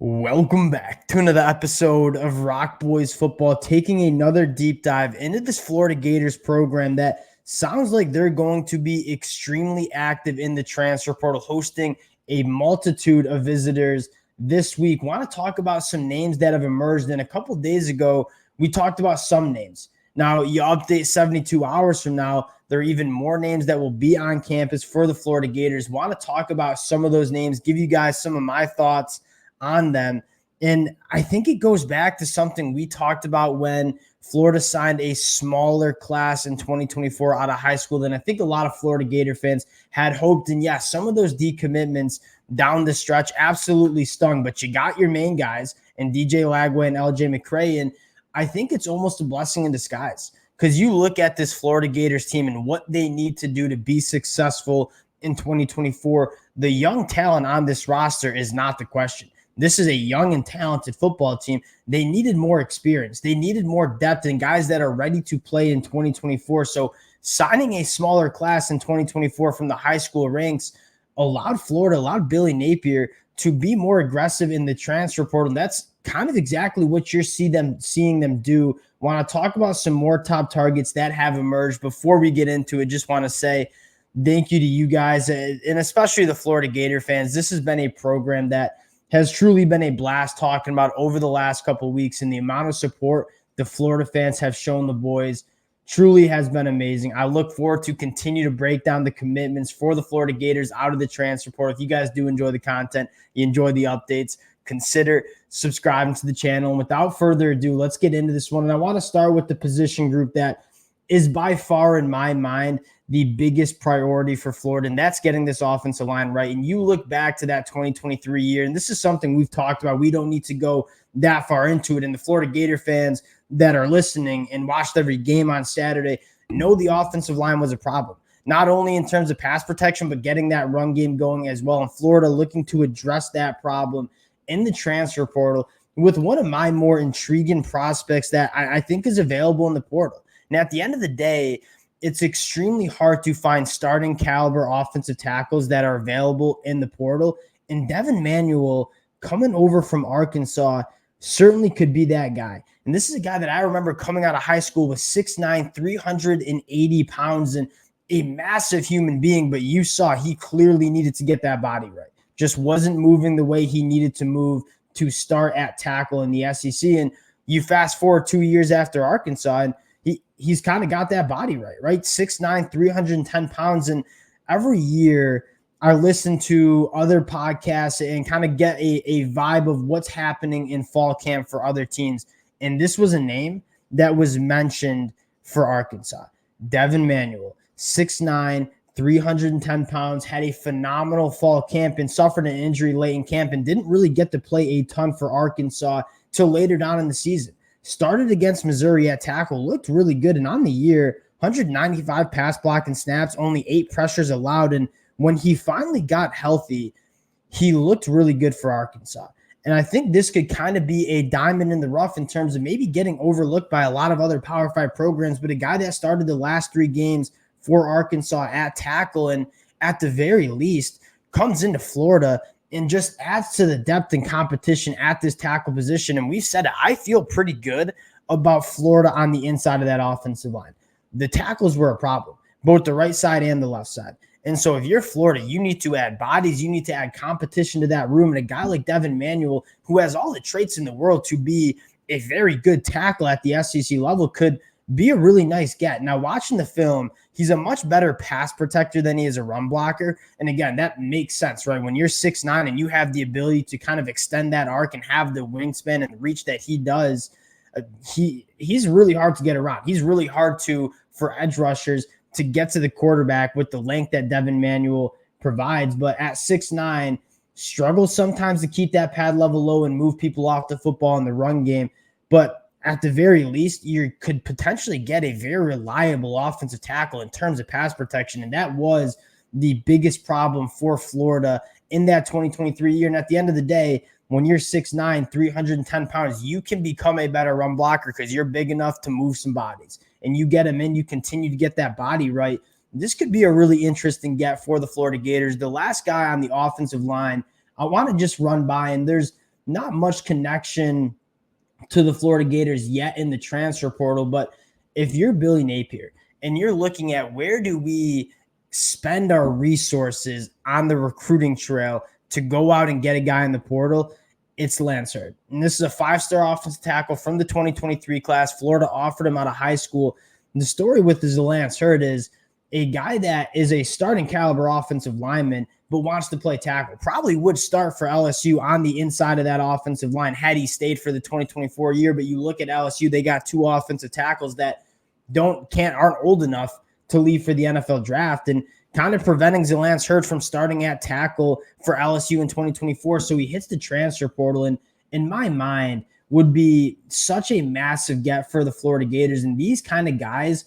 Welcome back to another episode of Rock Boys Football, taking another deep dive into this Florida Gators program that sounds like they're going to be extremely active in the transfer portal, hosting a multitude of visitors this week. Want to talk about some names that have emerged, and a couple days ago, we talked about some names. Now, you update 72 hours from now, there are even more names that will be on campus for the Florida Gators. Want to talk about some of those names, give you guys some of my thoughts on them. And I think it goes back to something we talked about when Florida signed a smaller class in 2024 out of high school than I think a lot of Florida Gator fans had hoped. And yes, some of those decommitments down the stretch absolutely stung, but you got your main guys and DJ Lagway and LJ McCray. And I think it's almost a blessing in disguise because you look at this Florida Gators team and what they need to do to be successful in 2024. The young talent on this roster is not the question. This is a young and talented football team. They needed more experience. They needed more depth and guys that are ready to play in 2024. So signing a smaller class in 2024 from the high school ranks allowed Florida, allowed Billy Napier to be more aggressive in the transfer portal. That's kind of exactly what you're seeing them do. Want to talk about some more top targets that have emerged. Before we get into it, just want to say thank you to you guys, and especially the Florida Gator fans. This has been a program that has truly been a blast talking about over the last couple of weeks, and the amount of support the Florida fans have shown the boys truly has been amazing. I look forward to continue to break down the commitments for the Florida Gators out of the transfer portal. If you guys do enjoy the content, you enjoy the updates, consider subscribing to the channel. And without further ado, let's get into this one. And I want to start with the position group that is by far, in my mind, the biggest priority for Florida, and that's getting this offensive line right. And you look back to that 2023 year, and this is something we've talked about. We don't need to go that far into it. And the Florida Gator fans that are listening and watched every game on Saturday know the offensive line was a problem, not only in terms of pass protection, but getting that run game going as well. And Florida looking to address that problem in the transfer portal with one of my more intriguing prospects that I think is available in the portal. And at the end of the day, it's extremely hard to find starting caliber offensive tackles that are available in the portal. And Devin Manuel coming over from Arkansas certainly could be that guy. And this is a guy that I remember coming out of high school with 6'9", 380 pounds and a massive human being, but you saw he clearly needed to get that body right. Just wasn't moving the way he needed to move to start at tackle in the SEC. And you fast forward 2 years after Arkansas, and he's kind of got that body right? 6'9", 310 pounds. And every year I listen to other podcasts and kind of get a vibe of what's happening in fall camp for other teams. And this was a name that was mentioned for Arkansas. Devin Manuel, 6'9", 310 pounds, had a phenomenal fall camp and suffered an injury late in camp and didn't really get to play a ton for Arkansas till later down in the season. Started against Missouri at tackle, looked really good. And on the year, 195 pass blocking snaps, only 8 pressures allowed. And when he finally got healthy, he looked really good for Arkansas. And I think this could kind of be a diamond in the rough in terms of maybe getting overlooked by a lot of other Power 5 programs, but a guy that started the last 3 games for Arkansas at tackle and at the very least comes into Florida and just adds to the depth and competition at this tackle position. And we've said it, I feel pretty good about Florida on the inside of that offensive line. The tackles were a problem, both the right side and the left side. And so if you're Florida, you need to add bodies, you need to add competition to that room. And a guy like Devin Manuel, who has all the traits in the world to be a very good tackle at the SEC level, could be a really nice get. Now, watching the film, he's a much better pass protector than he is a run blocker. And again, that makes sense, right? When you're 6'9" and you have the ability to kind of extend that arc and have the wingspan and the reach that he does, he's really hard to get around. He's really hard for edge rushers to get to the quarterback with the length that Devin Manuel provides. But at 6'9", struggles sometimes to keep that pad level low and move people off the football in the run game. But at the very least, you could potentially get a very reliable offensive tackle in terms of pass protection. And that was the biggest problem for Florida in that 2023 year. And at the end of the day, when you're 6'9", 310 pounds, you can become a better run blocker because you're big enough to move some bodies. And you get them in, you continue to get that body right. This could be a really interesting get for the Florida Gators. The last guy on the offensive line, I want to just run by, and there's not much connection to the Florida Gators yet in the transfer portal. But if you're Billy Napier and you're looking at where do we spend our resources on the recruiting trail to go out and get a guy in the portal, it's Lance Hurd. And this is a 5-star offensive tackle from the 2023 class. Florida offered him out of high school. And the story with the Lance Hurd is a guy that is a starting caliber offensive lineman but wants to play tackle. Probably would start for LSU on the inside of that offensive line had he stayed for the 2024 year. But you look at LSU, they got 2 offensive tackles that aren't old enough to leave for the NFL draft, and kind of preventing Lance Hurd from starting at tackle for LSU in 2024. So he hits the transfer portal, and in my mind would be such a massive get for the Florida Gators. And these kind of guys,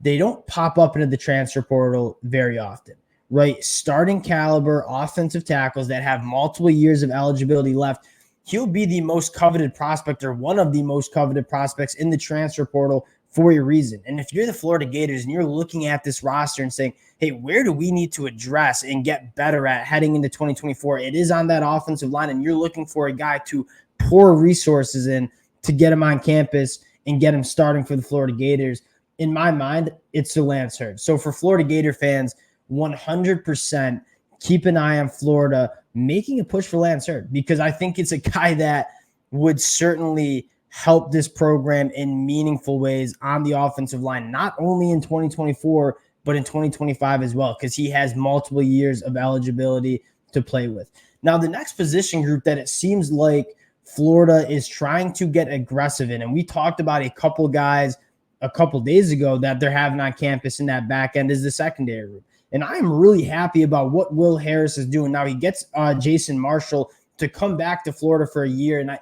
they don't pop up into the transfer portal very often, right? Starting caliber offensive tackles that have multiple years of eligibility left. He'll be the most coveted prospect, or one of the most coveted prospects in the transfer portal, for a reason. And if you're the Florida Gators and you're looking at this roster and saying, hey, where do we need to address and get better at heading into 2024? It is on that offensive line, and you're looking for a guy to pour resources in to get him on campus and get him starting for the Florida Gators. In my mind, it's the Lance Hurd. So for Florida Gator fans, 100% keep an eye on Florida making a push for Lance Hurd, because I think it's a guy that would certainly help this program in meaningful ways on the offensive line, not only in 2024, but in 2025 as well, because he has multiple years of eligibility to play with. Now, the next position group that it seems like Florida is trying to get aggressive in, and we talked about a couple guys a couple days ago that they're having on campus in that back end, is the secondary group. And I am really happy about what Will Harris is doing. Now he gets Jason Marshall to come back to Florida for a year, and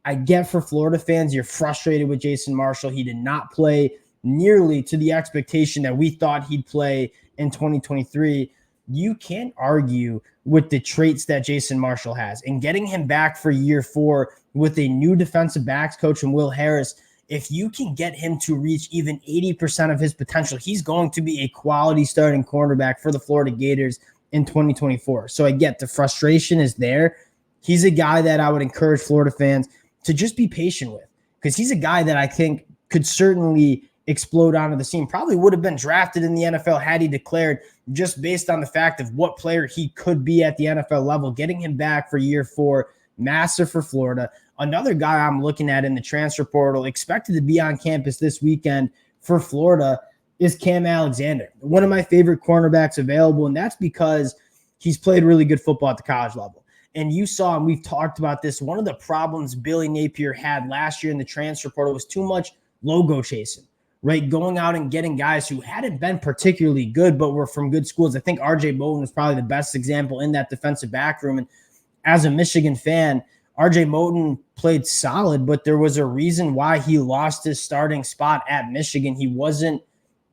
I get, for Florida fans, you're frustrated with Jason Marshall. He did not play nearly to the expectation that we thought he'd play in 2023. You can't argue with the traits that Jason Marshall has, and getting him back for year 4 with a new defensive backs coach and Will Harris. If you can get him to reach even 80% of his potential, he's going to be a quality starting cornerback for the Florida Gators in 2024. So I get the frustration is there. He's a guy that I would encourage Florida fans to just be patient with, because he's a guy that I think could certainly explode onto the scene. Probably would have been drafted in the NFL had he declared, just based on the fact of what player he could be at the NFL level. Getting him back for year 4, massive for Florida. Another guy I'm looking at in the transfer portal, expected to be on campus this weekend for Florida, is Cam Alexander, one of my favorite cornerbacks available, and that's because he's played really good football at the college level. And you saw, and we've talked about this, one of the problems Billy Napier had last year in the transfer portal was too much logo chasing, right? Going out and getting guys who hadn't been particularly good, but were from good schools. I think RJ Moten was probably the best example in that defensive back room. And as a Michigan fan, RJ Moten played solid, but there was a reason why he lost his starting spot at Michigan. He wasn't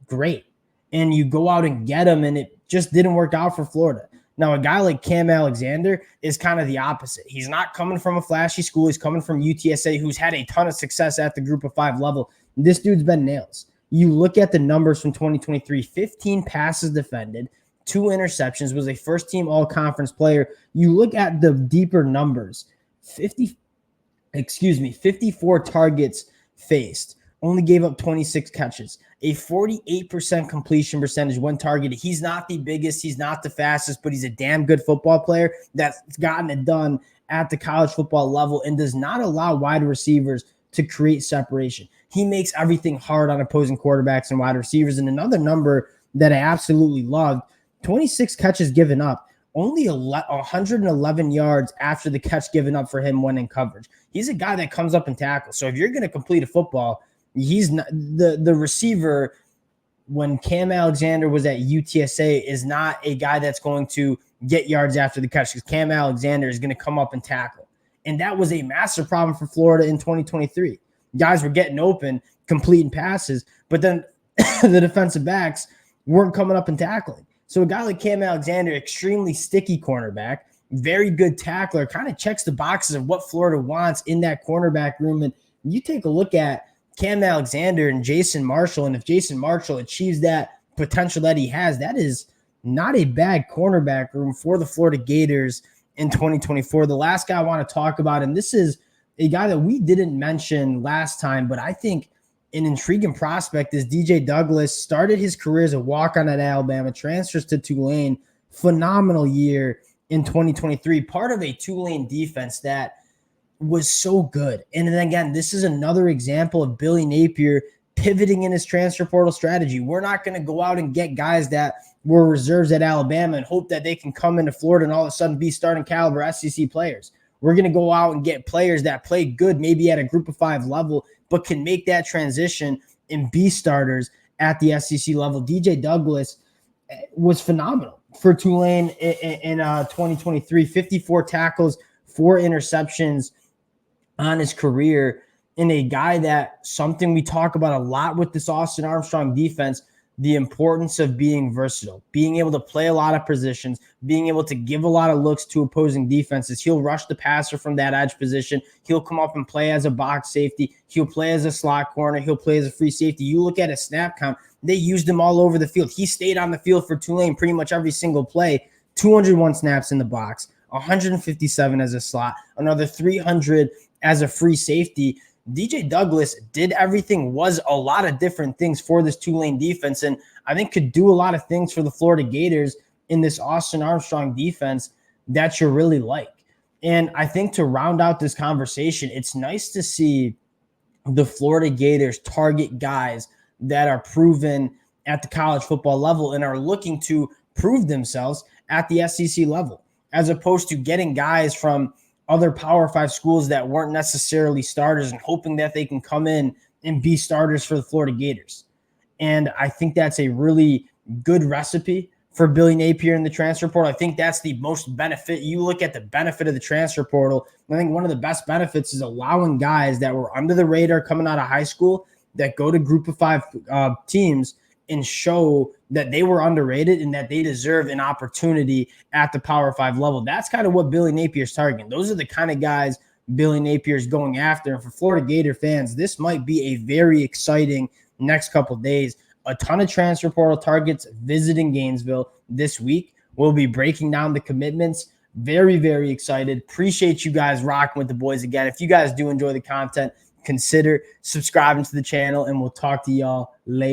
great. And you go out and get him, and it just didn't work out for Florida. Now, a guy like Cam Alexander is kind of the opposite. He's not coming from a flashy school. He's coming from UTSA, who's had a ton of success at the Group of 5 level. This dude's been nails. You look at the numbers from 2023, 15 passes defended, 2 interceptions, was a first-team all-conference player. You look at the deeper numbers, 54 targets faced, only gave up 26 catches, a 48% completion percentage when targeted. He's not the biggest, he's not the fastest, but he's a damn good football player that's gotten it done at the college football level and does not allow wide receivers to create separation. He makes everything hard on opposing quarterbacks and wide receivers. And another number that I absolutely loved, 26 catches given up, only 111 yards after the catch given up for him when in coverage. He's a guy that comes up and tackles. So if you're going to complete a football, he's not the receiver. When Cam Alexander was at UTSA, is not a guy that's going to get yards after the catch, because Cam Alexander is going to come up and tackle. And that was a massive problem for Florida in 2023. Guys were getting open, completing passes, but then the defensive backs weren't coming up and tackling. So a guy like Cam Alexander, extremely sticky cornerback, very good tackler, kind of checks the boxes of what Florida wants in that cornerback room. And you take a look at Cam Alexander and Jason Marshall, and if Jason Marshall achieves that potential that he has, that is not a bad cornerback room for the Florida Gators in 2024. The last guy I want to talk about, and this is a guy that we didn't mention last time, but I think an intriguing prospect, is DJ Douglas. Started his career as a walk-on at Alabama, transfers to Tulane. Phenomenal year in 2023, part of a Tulane defense that was so good. And then again, this is another example of Billy Napier pivoting in his transfer portal strategy. We're not going to go out and get guys that were reserves at Alabama and hope that they can come into Florida and all of a sudden be starting caliber SEC players. We're going to go out and get players that play good, maybe at a group of 5 level, but can make that transition and be starters at the SEC level. DJ Douglas was phenomenal for Tulane in 2023, 54 tackles, 4 interceptions on his career, in a guy that, something we talk about a lot with this Austin Armstrong defense, the importance of being versatile, being able to play a lot of positions, being able to give a lot of looks to opposing defenses. He'll rush the passer from that edge position. He'll come up and play as a box safety. He'll play as a slot corner. He'll play as a free safety. You look at his snap count, they used him all over the field. He stayed on the field for Tulane pretty much every single play. 201 snaps in the box, 157 as a slot, another 300 as a free safety. DJ Douglas did everything, was a lot of different things for this Tulane defense, and I think could do a lot of things for the Florida Gators in this Austin Armstrong defense that you really like. And I think to round out this conversation, it's nice to see the Florida Gators target guys that are proven at the college football level and are looking to prove themselves at the SEC level, as opposed to getting guys from other Power 5 schools that weren't necessarily starters and hoping that they can come in and be starters for the Florida Gators. And I think that's a really good recipe for Billy Napier in the transfer portal. I think that's the most benefit. You look at the benefit of the transfer portal, I think one of the best benefits is allowing guys that were under the radar coming out of high school that go to group of 5 teams and show that they were underrated and that they deserve an opportunity at the Power 5 level. That's kind of what Billy Napier's targeting. Those are the kind of guys Billy Napier's going after. And for Florida Gator fans, this might be a very exciting next couple of days. A ton of transfer portal targets visiting Gainesville this week. We'll be breaking down the commitments. Very, very excited. Appreciate you guys rocking with the boys again. If you guys do enjoy the content, consider subscribing to the channel, and we'll talk to y'all later.